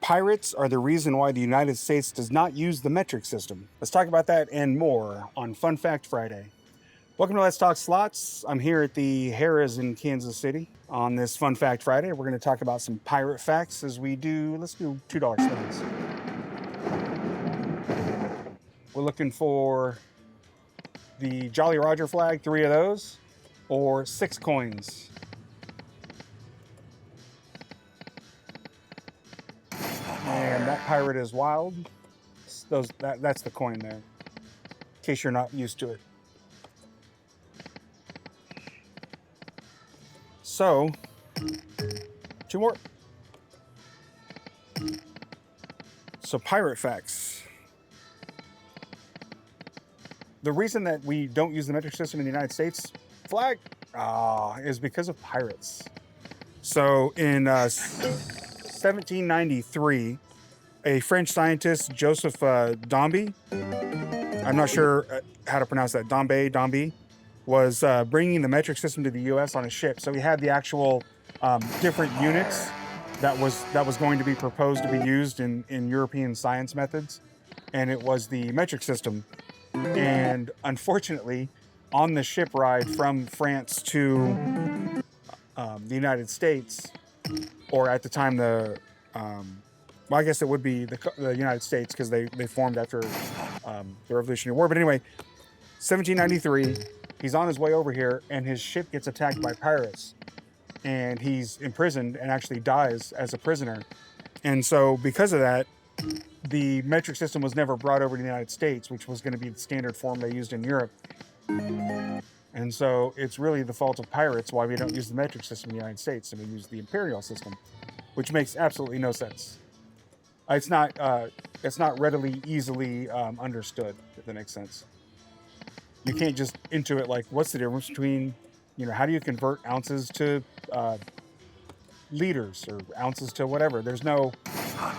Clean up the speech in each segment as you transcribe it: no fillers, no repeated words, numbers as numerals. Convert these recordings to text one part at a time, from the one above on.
Pirates are the reason why the United States does not use the metric system. Let's talk about that and more on Fun Fact Friday. Welcome to Let's Talk Slots. I'm here at the Harrah's in Kansas City on this Fun Fact Friday. We're going to talk about some pirate facts as we do. Let's do $2 spins. We're looking for the Jolly Roger flag, 3 of those, or 6 coins. And that pirate is wild. That's the coin there, in case you're not used to it. So, 2 more. So, pirate facts. The reason that we don't use the metric system in the United States flag is because of pirates. So, in 1793, a French scientist, Joseph Dombey, I'm not sure how to pronounce that, Dombey, was bringing the metric system to the U.S. on a ship. So he had the actual different units that was going to be proposed to be used in European science methods, and it was the metric system. And unfortunately, on the ship ride from France to the United States, or at the time I guess it would be the United States because they formed after the Revolutionary War. But anyway, 1793, he's on his way over here and his ship gets attacked by pirates. And he's imprisoned and actually dies as a prisoner. And so because of that, the metric system was never brought over to the United States, which was going to be the standard form they used in Europe. And so it's really the fault of pirates why we don't use the metric system in the United States and we use the imperial system, which makes absolutely no sense. It's not readily, easily understood, if that makes sense. You can't just intuit like, what's the difference between, how do you convert ounces to liters or ounces to whatever? There's no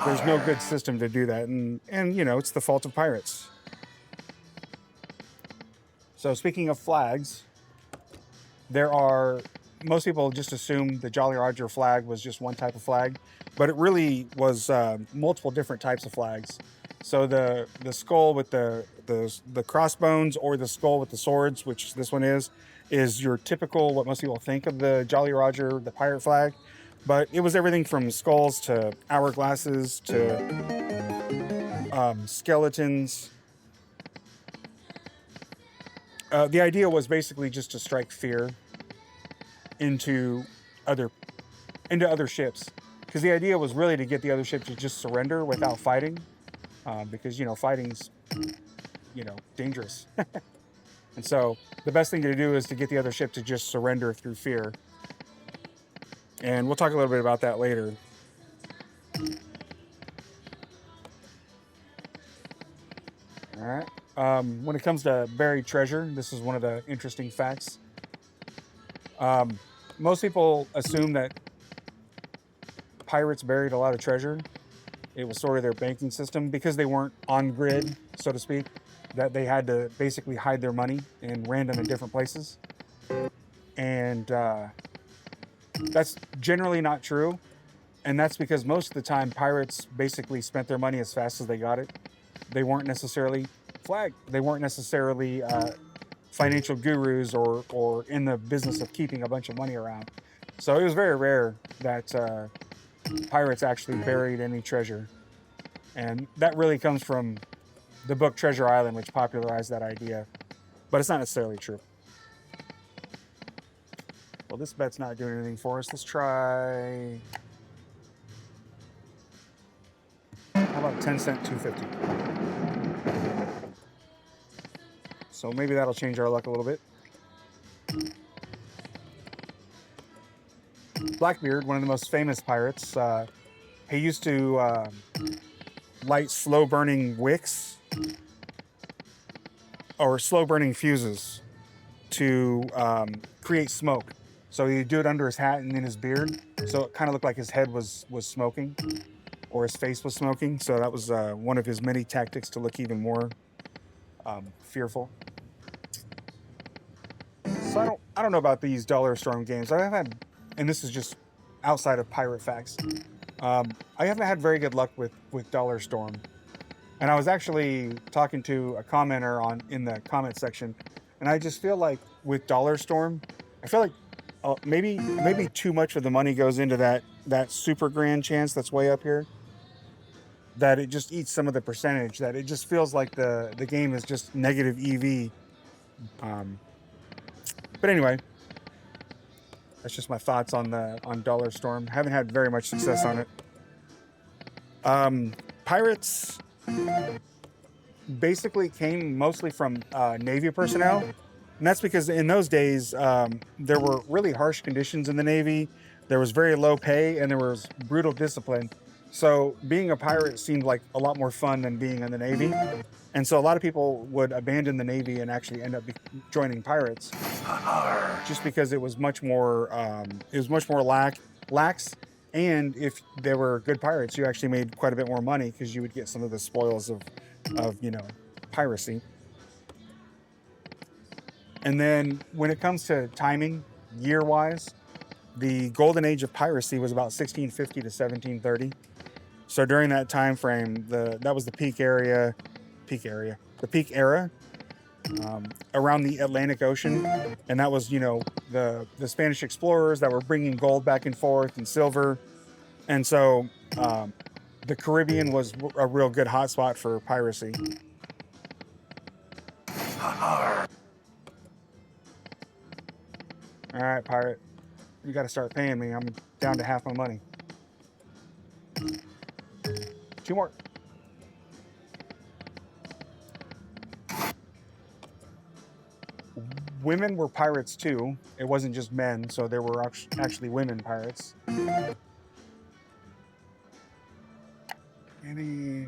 good system to do that, and it's the fault of pirates. So speaking of flags, most people just assume the Jolly Roger flag was just one type of flag, but it really was multiple different types of flags. So the skull with the crossbones, or the skull with the swords, which this one is your typical, what most people think of the Jolly Roger, the pirate flag. But it was everything from skulls to hourglasses to skeletons. The idea was basically just to strike fear into other ships, because the idea was really to get the other ship to just surrender without fighting, because fighting's dangerous. And so the best thing to do is to get the other ship to just surrender through fear. And we'll talk a little bit about that later. All right. When it comes to buried treasure, this is one of the interesting facts. Most people assume that pirates buried a lot of treasure. It was sort of their banking system, because they weren't on grid, so to speak, that they had to basically hide their money in random and different places. And that's generally not true. And that's because most of the time pirates basically spent their money as fast as they got it. They weren't necessarily flagged. They weren't necessarily financial gurus or in the business of keeping a bunch of money around. So it was very rare that pirates actually buried any treasure. And that really comes from the book Treasure Island, which popularized that idea. But it's not necessarily true. Well, this bet's not doing anything for us. Let's try, how about 10 cent 250? So maybe that'll change our luck a little bit. Blackbeard, one of the most famous pirates, he used to light slow-burning wicks or slow-burning fuses to create smoke. So he'd do it under his hat and in his beard, so it kind of looked like his head was smoking, or his face was smoking. So that was one of his many tactics to look even more fearful. So I don't know about these dollar storm games. I have had, and this is just outside of pirate facts, I haven't had very good luck with Dollar Storm. And I was actually talking to a commenter in the comment section, and I just feel like with Dollar Storm, I feel like maybe too much of the money goes into that super grand chance that's way up here. That it just eats some of the percentage. That it just feels like the game is just negative EV. Um, but anyway, that's just my thoughts on Dollar Storm. Haven't had very much success on it. Pirates basically came mostly from Navy personnel. And that's because in those days, there were really harsh conditions in the Navy. There was very low pay and there was brutal discipline. So being a pirate seemed like a lot more fun than being in the Navy. And so a lot of people would abandon the Navy and actually end up joining pirates just because it was much more lax. And if they were good pirates, you actually made quite a bit more money because you would get some of the spoils of piracy. And then when it comes to timing, year-wise, the golden age of piracy was about 1650 to 1730. So during that time frame, that was the peak era around the Atlantic Ocean, and that was the Spanish explorers that were bringing gold back and forth and silver, and so the Caribbean was a real good hotspot for piracy. All right, pirate, you got to start paying me. I'm down to half my money. 2 more. Women were pirates too. It wasn't just men, so there were actually women pirates. Maybe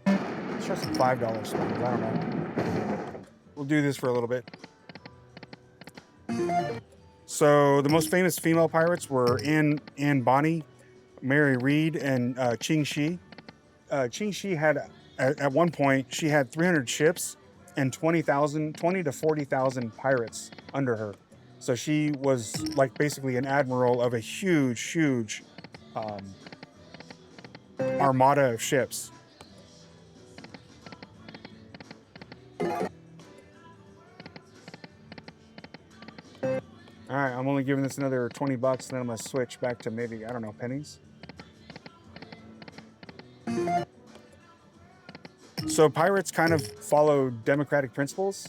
let's try some $5 spins. I don't know. We'll do this for a little bit. So the most famous female pirates were Anne Bonny, Mary Read, and Qing Shi. Qing Shi had at one point she had 300 ships and 20 to 40,000 pirates under her. So she was like basically an admiral of a huge armada of ships. All right, I'm only giving this another 20 bucks, then I'm gonna switch back to maybe, I don't know, pennies. So pirates kind of follow democratic principles.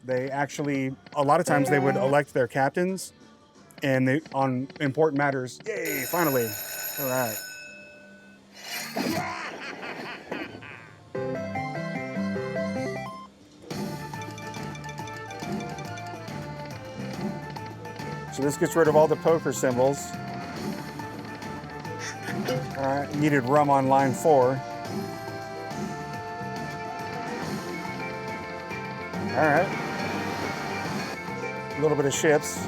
They actually, a lot of times they would elect their captains and they, on important matters, yay, finally, all right. So this gets rid of all the poker symbols. All right, needed rum on line 4. All right. A little bit of ships.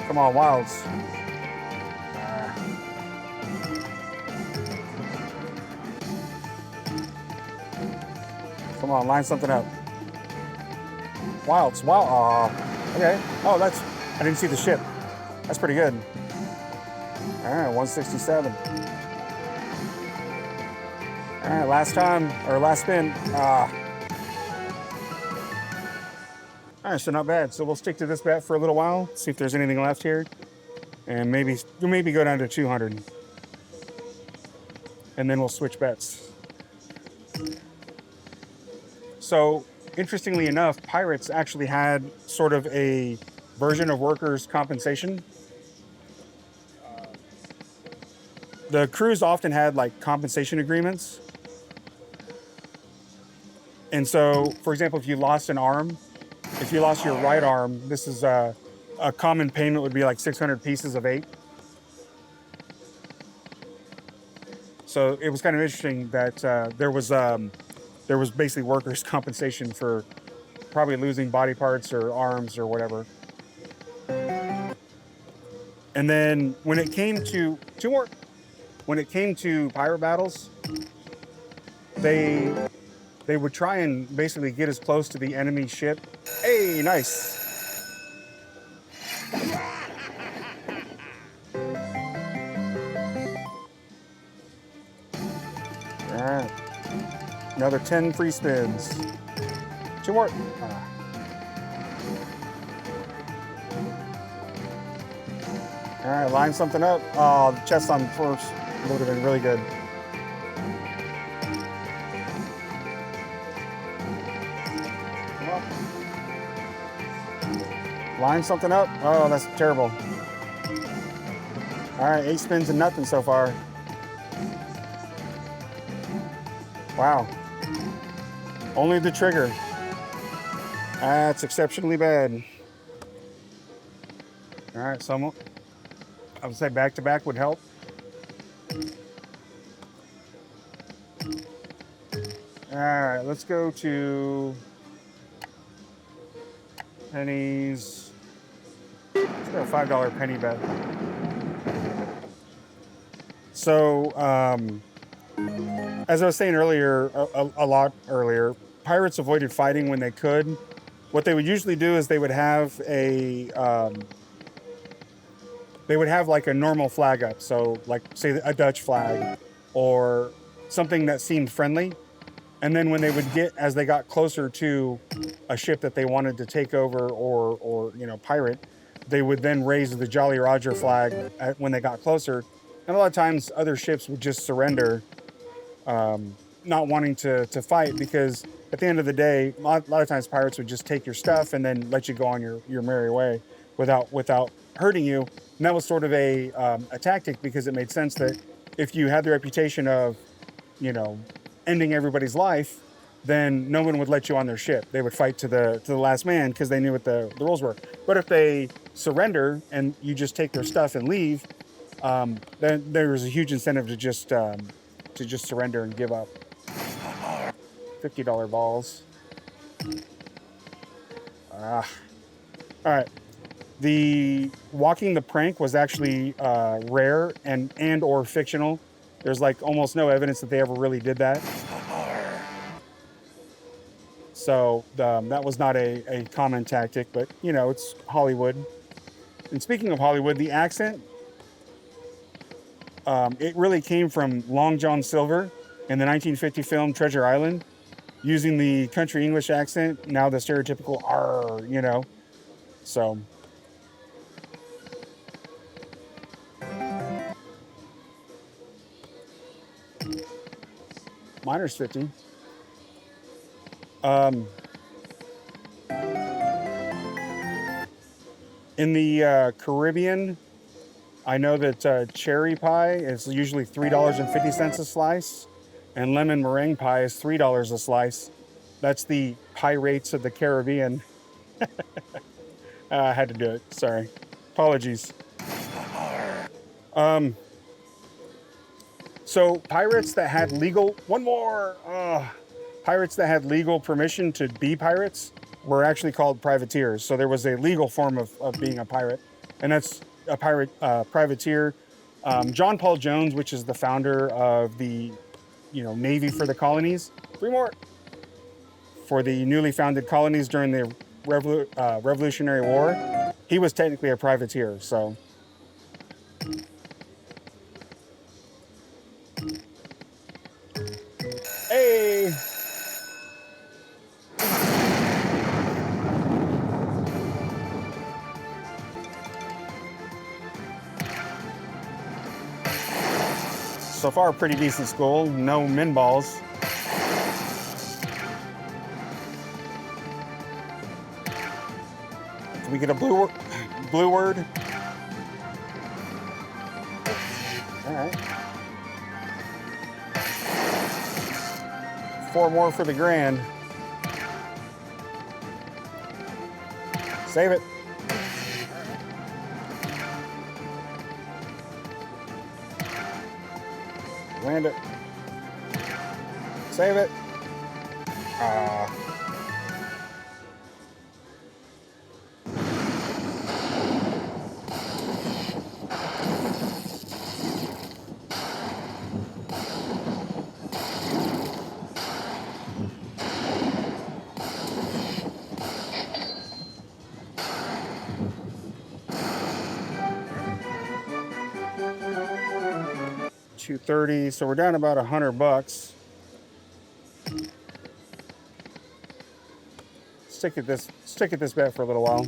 Come on, wilds. Come on, line something up. Wilds, wow. Okay. Oh, I didn't see the ship. That's pretty good. All right, 167. All right, last spin. All right, so not bad. So we'll stick to this bet for a little while, see if there's anything left here, and maybe go down to 200, and then we'll switch bets. So interestingly enough, pirates actually had sort of a version of workers' compensation. The crews often had like compensation agreements. And so, for example, if you lost an arm, if you lost your right arm, this is a common payment would be like 600 pieces of 8. So it was kind of interesting that there was basically workers' compensation for probably losing body parts or arms or whatever. And then when it came to pirate battles, they would try and basically get as close to the enemy ship. Hey, nice. All right. Another 10 free spins. 2 more. All right, line something up. Oh, the chest on first would have been really good. Line something up. Oh, that's terrible. All right, 8 spins and nothing so far. Wow. Only the trigger. That's exceptionally bad. All right, so I would say back to back would help. All right, let's go to pennies. Let's go $5 penny bet. So, as I was saying earlier, a lot earlier, pirates avoided fighting when they could. What they would usually do is they would have like a normal flag up. So like say a Dutch flag or something that seemed friendly. And then when they would as they got closer to a ship that they wanted to take over or pirate, they would then raise the Jolly Roger flag when they got closer. And a lot of times other ships would just surrender, not wanting to fight, because at the end of the day, a lot of times pirates would just take your stuff and then let you go on your merry way without hurting you. And that was sort of a tactic, because it made sense that if you had the reputation of, ending everybody's life, then no one would let you on their ship. They would fight to the last man because they knew what the rules were. But if they surrender and you just take their stuff and leave, then there was a huge incentive to just surrender and give up. $50 balls. All right. The walking the prank was actually rare and or fictional. There's like almost no evidence that they ever really did that. So that was not a common tactic, but it's Hollywood. And speaking of Hollywood, the accent, it really came from Long John Silver in the 1950 film Treasure Island, using the country English accent, now the stereotypical R, so. Minus 50. In the Caribbean, I know that cherry pie is usually $3.50 a slice, and lemon meringue pie is $3 a slice. That's the pie rates of the Caribbean. I had to do it. Sorry. Apologies. So pirates that had pirates that had legal permission to be pirates were actually called privateers. So there was a legal form of being a pirate, and that's a privateer. John Paul Jones, which is the founder of the, Navy for the colonies. 3 more. For the newly founded colonies during the Revolutionary War, he was technically a privateer. So. Hey. So far, pretty decent school. No min balls. Can we get a blue word? All right. 4 more for the grand. Save it. Land it. Save it. $230, so we're down about $100. Stick at this bet for a little while.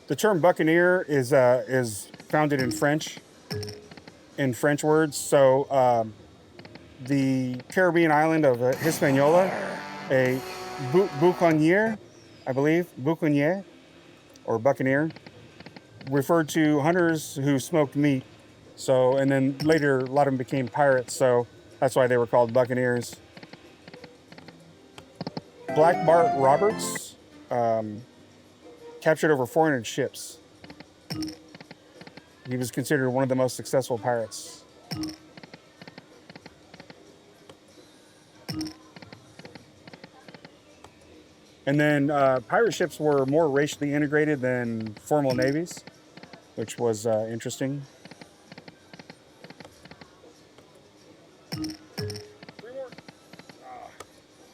The term buccaneer is founded in French words. So the Caribbean island of Hispaniola, a buccaneer, I believe, buccaneer or buccaneer, referred to hunters who smoked meat. So, and then later a lot of them became pirates. So that's why they were called buccaneers. Black Bart Roberts captured over 400 ships. He was considered one of the most successful pirates. And then pirate ships were more racially integrated than formal navies, which was interesting.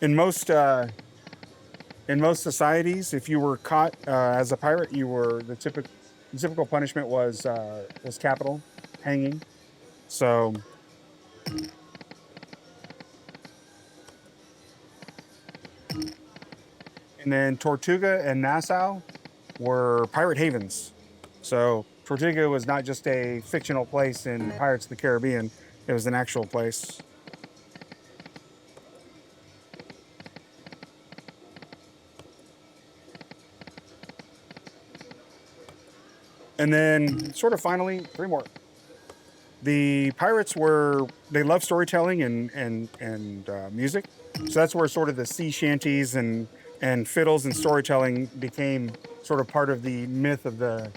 In most societies, if you were caught as a pirate, you were the typical punishment was capital, hanging. So. And then Tortuga and Nassau were pirate havens. So Tortuga was not just a fictional place in Pirates of the Caribbean, it was an actual place. And then sort of finally, 3 more. The pirates they loved storytelling and music. So that's where sort of the sea shanties and fiddles and storytelling became sort of part of the myth of the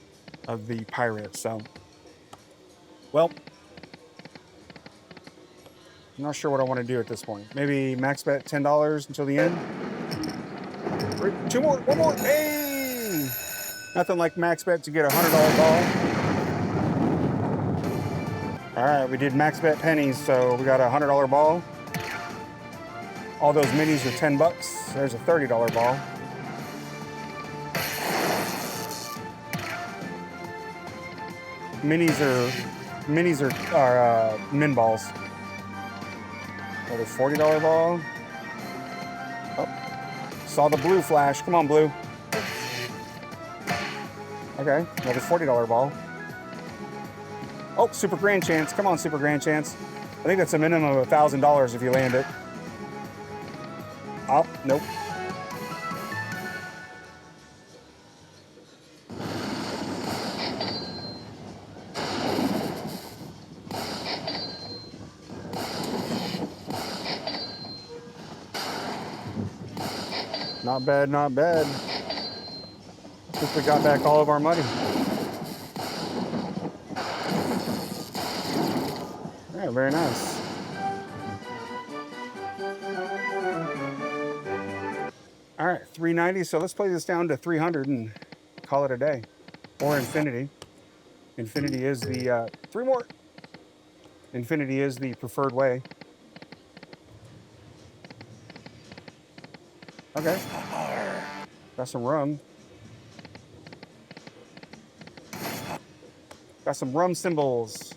pirate. So, well, I'm not sure what I want to do at this point. Maybe max bet $10 until the end. 2 more, 1 more. Hey! Nothing like max bet to get a $100 ball. All right, we did max bet pennies, so we got a $100 ball. All those minis are $10. There's a $30 ball. Minis are min balls. Another $40 ball. Oh, saw the blue flash. Come on, blue. Okay, another $40 ball. Oh, super grand chance. Come on, super grand chance. I think that's a minimum of $1,000 if you land it. Oh, nope. Not bad, not bad. I think we got back all of our money. Yeah, very nice. All right, 390. So let's play this down to 300 and call it a day. Or infinity. Infinity is the 3 more. Infinity is the preferred way. Okay. Got some rum. Got some rum symbols.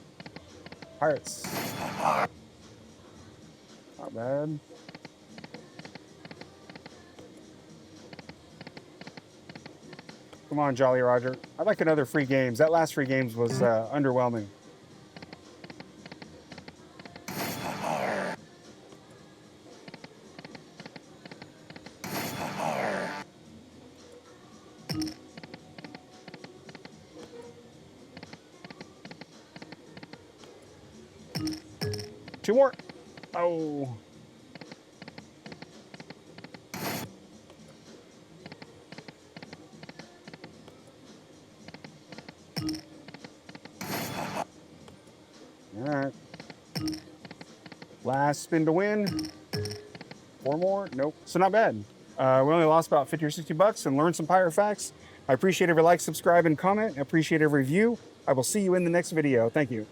Pirates. Not bad. Come on, Jolly Roger. I'd like another free games. That last free games was underwhelming. Two more. Oh. All right. Last spin to win. 4 more. Nope. So not bad. We only lost about 50 or 60 bucks and learned some pirate facts. I appreciate every like, subscribe, and comment. I appreciate every view. I will see you in the next video. Thank you.